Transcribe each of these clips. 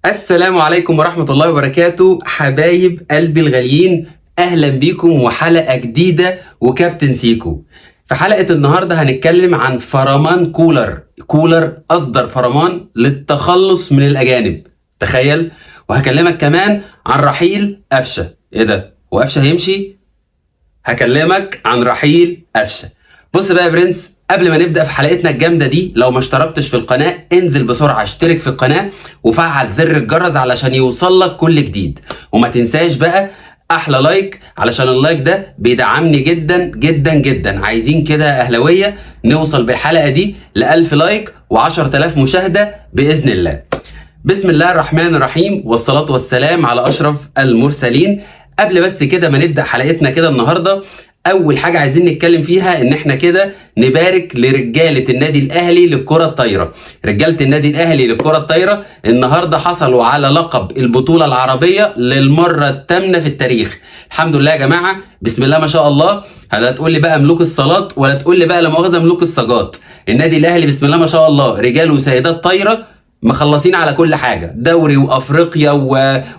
السلام عليكم ورحمة الله وبركاته حبايب قلبي الغاليين، أهلا بيكم وحلقة جديدة وكابتن سيكو. في حلقة النهاردة هنتكلم عن فرمان كولر أصدر فرمان للتخلص من الأجانب، تخيل. وهكلمك كمان عن رحيل قفشة. إيه ده؟ هو قفشة هيمشي؟ هكلمك عن رحيل قفشة. بص بقى يا برنس، قبل ما نبدأ في حلقتنا الجامدة دي، لو ما اشتركتش في القناة انزل بسرعة اشترك في القناة وفعل زر الجرس علشان يوصل لك كل جديد. وما تنساش بقى احلى لايك، علشان اللايك ده بيدعمني جدا جدا جدا. عايزين كده اهلاوية نوصل بالحلقة دي ل1000 لايك و10000 مشاهدة بإذن الله. بسم الله الرحمن الرحيم، والصلاة والسلام على أشرف المرسلين. قبل بس كده ما نبدأ حلقتنا كده النهاردة، أول حاجة عايزين نتكلم فيها إن إحنا كده نبارك لرجالة النادي الأهلي للكرة الطايرة. رجالة النادي الأهلي للكرة الطايرة النهاردة حصلوا على لقب البطولة العربية للمرة الثامنة في التاريخ. الحمد لله يا جماعة، بسم الله ما شاء الله. لا تقول لي بقى ملوك الصلاة ولا تقول لي بقى لا مؤاخذة ملوك الصاجات. النادي الأهلي بسم الله ما شاء الله، رجال وسيدات طايرة مخلصين على كل حاجة، دوري وافريقيا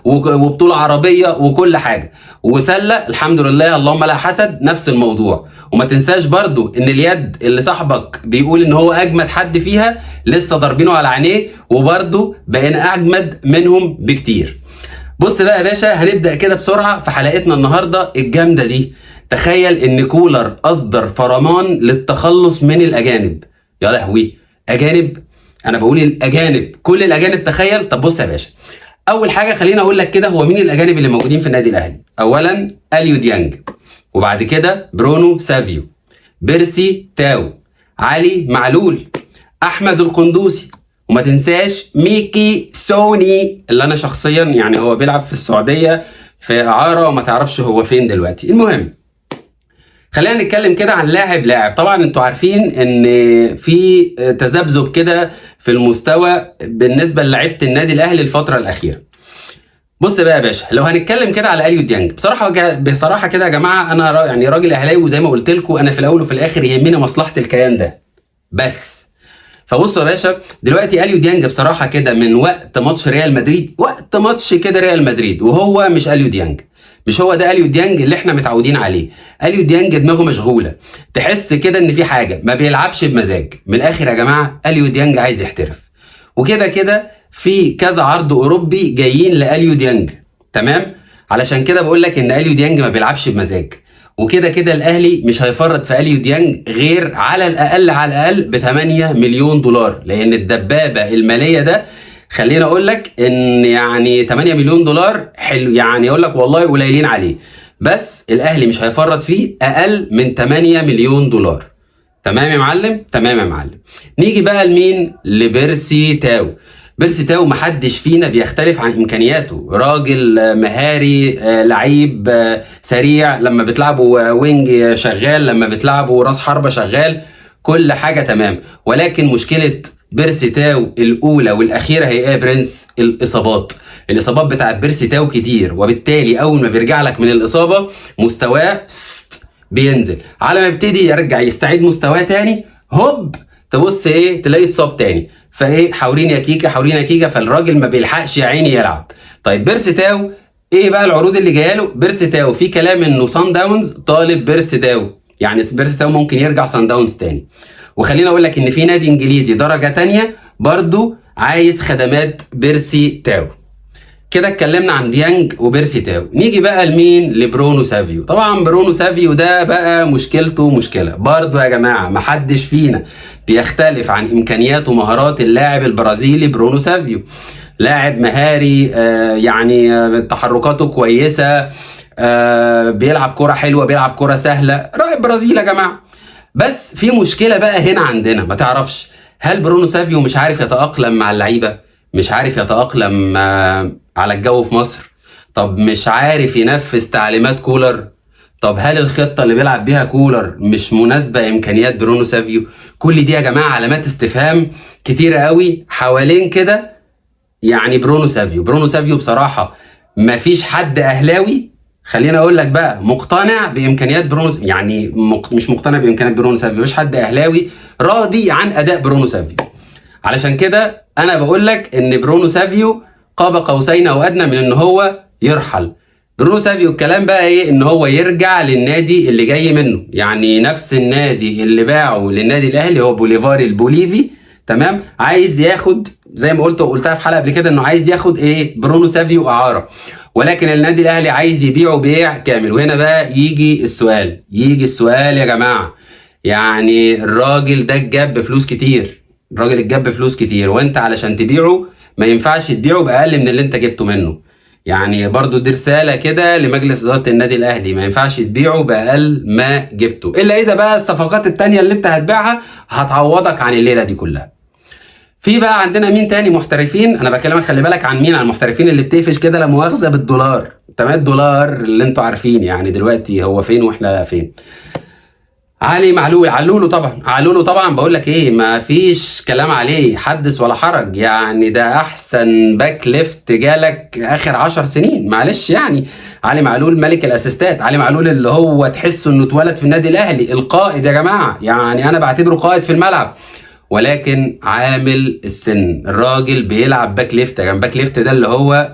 وبطولة عربية وكل حاجة، وسلة الحمد لله اللهم لا حسد نفس الموضوع. وما تنساش برضو ان اليد اللي صاحبك بيقول ان هو اجمد حد فيها لسه ضاربينه على عينيه، وبرضو بقينا اجمد منهم بكتير. بص بقى يا باشا، هنبدأ كده بسرعة في حلقتنا النهاردة الجامدة دي. تخيل ان كولر اصدر فرمان للتخلص من الاجانب. يا لهوي، اجانب! انا بقول الاجانب، كل الاجانب، تخيل. طب بص يا باشا، اول حاجه خليني اقول لك كده هو مين الاجانب اللي موجودين في النادي الاهلي. اولا اليو ديانج، وبعد كده برونو سافيو، بيرسي تاو، علي معلول، احمد القندوسي، وما تنساش ميكي سوني اللي انا شخصيا يعني هو بيلعب في السعوديه في اعاره وما تعرفش هو فين دلوقتي. المهم خلينا نتكلم كده عن لاعب. طبعا انتوا عارفين ان في تذبذب كده في المستوى بالنسبه للاعيبه النادي الاهلي الفتره الاخيره. بص بقى يا باشا، لو هنتكلم كده على اليو ديانج، بصراحه كده يا جماعه، انا يعني راجل اهلاوي وزي ما قلت لكم انا في الاول وفي الاخر يهمني مصلحه الكيان ده بس. فبصوا يا باشا، دلوقتي اليو ديانج بصراحه كده من وقت ماتش ريال مدريد، وقت ماتش كده ريال مدريد، وهو مش اليو ديانج، مش هو ده اليو ديانج اللي احنا متعودين عليه. اليو ديانج دماغه مشغوله، تحس كده ان في حاجه، ما بيلعبش بمزاج. من الاخر يا جماعه، اليو ديانج عايز يحترف، وكده كده في كذا عرض اوروبي جايين لاليو ديانج، تمام. علشان كده بقول لك ان اليو ديانج ما بيلعبش بمزاج، وكده كده الاهلي مش هيفرط في اليو ديانج غير على الاقل ب 8 مليون دولار، لان الدبابه الماليه ده خليني اقول لك ان يعني 8 مليون دولار حلو، يعني اقول لك والله قليلين عليه، بس الاهلي مش هيفرط فيه اقل من 8 مليون دولار. تمام يا معلم، تمام يا معلم. نيجي بقى لمين؟ لبيرسي تاو. بيرسي تاو محدش فينا بيختلف عن امكانياته، راجل مهاري، لعيب سريع، لما بتلعبه وينج شغال، لما بتلعبه راس حربة شغال، كل حاجة تمام. ولكن مشكلة بيرسي تاو الاولى والاخيره هي ايه يا برنس؟ الاصابات بتاعت بيرسي تاو كتير، وبالتالي اول ما بيرجع لك من الاصابه مستواه بينزل. على ما يبتدي يرجع يستعيد مستواه تاني، هوب تبص ايه، تلاقي اتصاب تاني. فايه، حاورين يا كيكه حاورين يا كيكه، فالراجل ما بيلحقش يا عيني يلعب. طيب بيرسي تاو ايه بقى العروض اللي جايه له؟ بيرسي تاو في كلام انه سان داونز طالب بيرسي تاو، يعني بيرسي تاو ممكن يرجع سان داونز تاني. وخلينا اقول لك ان في نادي انجليزي درجه تانية برضو عايز خدمات بيرسي تاو. كده اتكلمنا عن ديانج وبيرسي تاو. نيجي بقى لمين؟ لبرونو سافيو. طبعا برونو سافيو ده بقى مشكلته مشكله برضو يا جماعه، محدش فينا بيختلف عن امكانيات ومهارات اللاعب البرازيلي برونو سافيو. لاعب مهاري، يعني تحركاته كويسه، بيلعب كرة حلوه، بيلعب كرة سهله، راعي برازيل يا جماعه. بس في مشكله بقى هنا عندنا، ما تعرفش هل برونو سافيو مش عارف يتأقلم مع اللعيبه؟ مش عارف يتأقلم على الجو في مصر؟ طب مش عارف ينفذ تعليمات كولر؟ طب هل الخطه اللي بيلعب بيها كولر مش مناسبه امكانيات برونو سافيو؟ كل دي يا جماعه علامات استفهام كتيره قوي حوالين كده. يعني برونو سافيو بصراحه مفيش حد اهلاوي، خلينا اقول لك بقى، مقتنع بامكانيات برونو، يعني مش مقتنع بامكانيات برونو سافيو، مش حد اهلاوي راضي عن اداء برونو سافيو. علشان كده انا بقول لك ان برونو سافيو قاب قوسين او ادنى من ان هو يرحل. برونو سافيو الكلام بقى ايه؟ ان هو يرجع للنادي اللي جاي منه، يعني نفس النادي اللي باعه للنادي الاهلي هو بوليفار البوليفي، تمام؟ عايز ياخد زي ما قلتها في حلقه قبل كده انه عايز ياخد ايه؟ برونو سافيو اعاره، ولكن النادي الاهلي عايز يبيعه بيع كامل. وهنا بقى يجي السؤال يا جماعه، يعني الراجل ده اتجاب فلوس كتير، وانت علشان تبيعه ما ينفعش تبيعه باقل من اللي انت جبته منه. يعني برضو دي رساله كده لمجلس اداره النادي الاهلي، ما ينفعش تبيعه باقل ما جبته، الا اذا بقى الصفقات التانيه اللي انت هتبيعها هتعوضك عن الليله دي كلها. في بقى عندنا مين تاني محترفين؟ انا بكلمك خلي بالك عن مين؟ عن المحترفين اللي بتقفش كده لا مؤاخذه بالدولار، تمام؟ الدولار اللي انتوا عارفين يعني دلوقتي هو فين واحنا فين. علي معلول، علولو طبعا بقول لك ايه، ما فيش كلام عليه، حدث ولا حرج، يعني ده احسن باك ليفت جالك اخر 10 سنين، معلش يعني. علي معلول ملك الاسيستات، علي معلول اللي هو تحسه انه اتولد في النادي الاهلي، القائد يا جماعه، يعني انا بعتبره قائد في الملعب، ولكن عامل السن. الراجل بيلعب باك ليفت، يعني باك ليفت ده اللي هو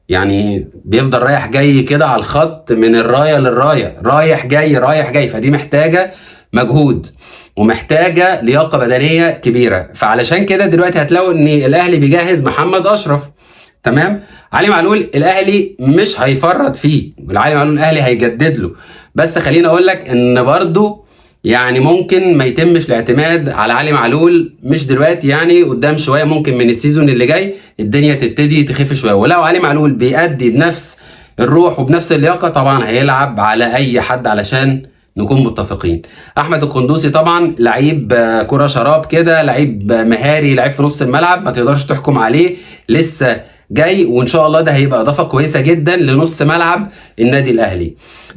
يعني بيفضل رايح جاي كده على الخط من الرايه للرايه، رايح جاي، فدي محتاجه مجهود ومحتاجه لياقه بدنيه كبيره. فعلشان كده دلوقتي هتلاقوا ان الاهلي بيجهز محمد اشرف، تمام؟ علي معلول الاهلي مش هيفرط فيه، علي معلول الاهلي هيجدد له، بس خليني اقول لك ان برضو يعني ممكن ما يتمش الاعتماد على علي معلول، مش دلوقتي، يعني قدام شويه، ممكن من السيزون اللي جاي الدنيا تبتدي تخف شويه. ولو علي معلول بيأدي بنفس الروح وبنفس اللياقه طبعا هيلعب على اي حد، علشان نكون متفقين. احمد القندوسي طبعا لعيب كره شراب كده، لعيب مهاري، لعيب في نص الملعب، ما تقدرش تحكم عليه، لسه جاي، وان شاء الله ده هيبقى اضافه كويسه جدا لنص ملعب النادي الاهلي.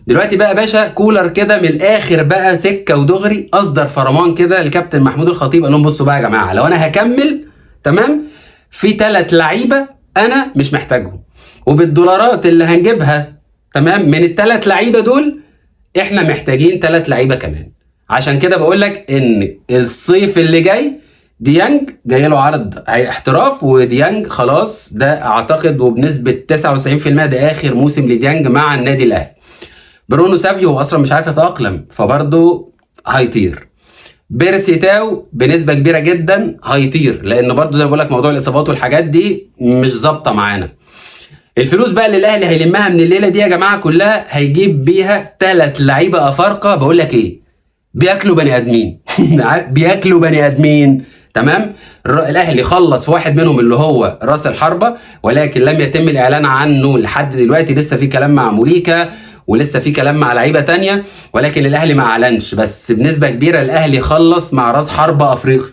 دلوقتي بقى يا باشا كولر كده من الاخر بقى سكه ودغري اصدر فرمان كده لكابتن محمود الخطيب، قال لهم بصوا بقى يا جماعه، لو انا هكمل تمام في 3 لعيبه انا مش محتاجهم، وبالدولارات اللي هنجيبها تمام من ال3 لعيبه دول احنا محتاجين 3 لعيبه كمان. عشان كده بقول لك ان الصيف اللي جاي ديانج جاي له عرض احتراف، وديانج خلاص ده اعتقد وبنسبه 99% ده اخر موسم لديانج مع النادي الاهلي. برونو سافيو هو اصلا مش عارف يتاقلم، فبرضه هيطير. بيرسي تاو بنسبه كبيره جدا هيطير، لان برضه زي ما بقول لك موضوع الاصابات والحاجات دي مش ظابطه معانا. الفلوس بقى اللي الاهلي هيلمها من الليله دي يا جماعه كلها هيجيب بيها 3 لعيبه افارقه، بقول لك ايه، بياكلوا بني ادمين بياكلوا بني ادمين، تمام؟ الاهلي خلص في واحد منهم اللي هو راس الحربه، ولكن لم يتم الاعلان عنه لحد دلوقتي، لسه في كلام مع موليكا ولسه في كلام مع لعيبه تانية، ولكن الاهلي ما اعلنش، بس بنسبه كبيره الاهلي خلص مع راس حربه افريقي.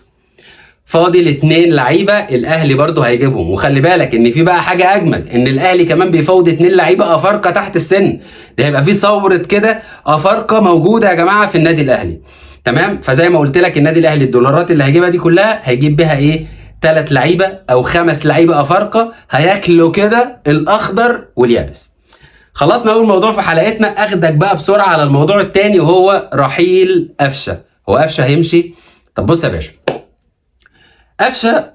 فاضل 2 لعيبه الاهلي برضه هيجيبهم، وخلي بالك ان في بقى حاجه اجمد، ان الاهلي كمان بيفاوض 2 لعيبه افارقه تحت السن، ده هيبقى في ثوره كده افارقه موجوده يا جماعه في النادي الاهلي، تمام؟ فزي ما قلت لك النادي الاهلي الدولارات اللي هيجيبها دي كلها هيجيب بها ايه؟ 3 لعيبه او 5 لعيبه افارقه هياكلوا كده الاخضر واليابس. خلصنا اول موضوع في حلقتنا، اخدك بقى بسرعه على الموضوع الثاني وهو رحيل قفشه. هو قفشه هيمشي؟ طب بص يا باشا، قفشه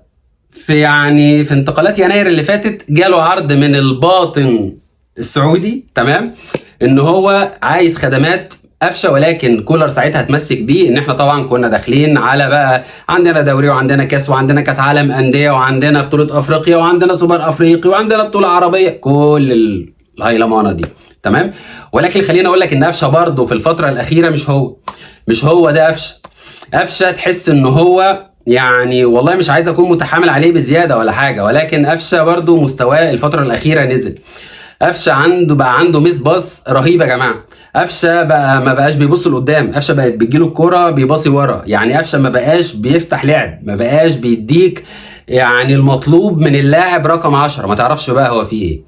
في انتقالات يناير اللي فاتت جاله عرض من الباطن السعودي، تمام؟ ان هو عايز خدمات قفشه، ولكن كولر ساعتها اتمسك بيه ان احنا طبعا كنا داخلين على بقى عندنا دوري وعندنا كاس وعندنا كاس عالم انديه وعندنا بطوله افريقيا وعندنا سوبر افريقي وعندنا بطوله عربيه، كل الهيلمانه دي، تمام؟ ولكن خليني اقول لك ان قفشه برضه في الفتره الاخيره مش هو ده قفشه تحس ان هو يعني والله مش عايز اكون متحامل عليه بزياده ولا حاجه، ولكن قفشه برضو مستواه الفتره الاخيره نزل. قفشه عنده ميس باص رهيب يا جماعه، قفشه بقى ما بقاش بيبص لقدام، قفشه بقت بتجيله الكوره بيباصي ورا، يعني قفشه ما بقاش بيفتح لعب، ما بقاش بيديك يعني المطلوب من اللاعب رقم 10، ما تعرفش بقى هو فيه ايه.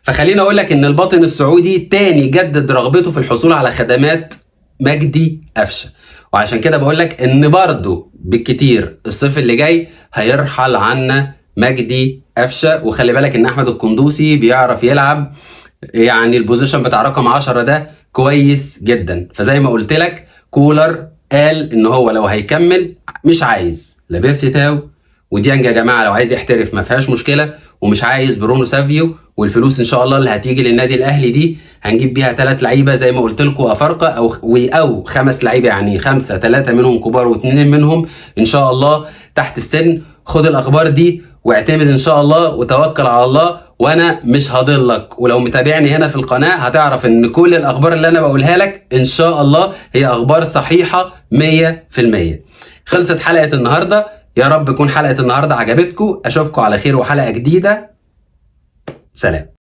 فخليني اقول لك ان الباطن السعودي تاني جدد رغبته في الحصول على خدمات مجدي قفشه، وعشان كده بقول لك ان برضه بالكتير الصيف اللي جاي هيرحل عنا مجدي قفشه. وخلي بالك ان احمد القندوسي بيعرف يلعب يعني البوزيشن بتاع رقم 10 ده كويس جدا. فزي ما قلت لك كولر قال ان هو لو هيكمل مش عايز لا بيرسي تاو وديانج يا جماعه، لو عايز يحترف ما فيهاش مشكله، ومش عايز برونو سافيو، والفلوس ان شاء الله اللي هتيجي للنادي الاهلي دي هنجيب بيها 3 لعيبه زي ما قلت لكم افارقه او 5 لعيبه، يعني 5، 3 منهم كبار و2 منهم ان شاء الله تحت السن. خد الاخبار دي واعتمد ان شاء الله وتوكل على الله، وانا مش هضلك. ولو متابعني هنا في القناه هتعرف ان كل الاخبار اللي انا بقولها لك ان شاء الله هي اخبار صحيحه 100%. خلصت حلقه النهارده، يا رب تكون حلقه النهارده عجبتكم. اشوفكم على خير وحلقه جديده. سلام.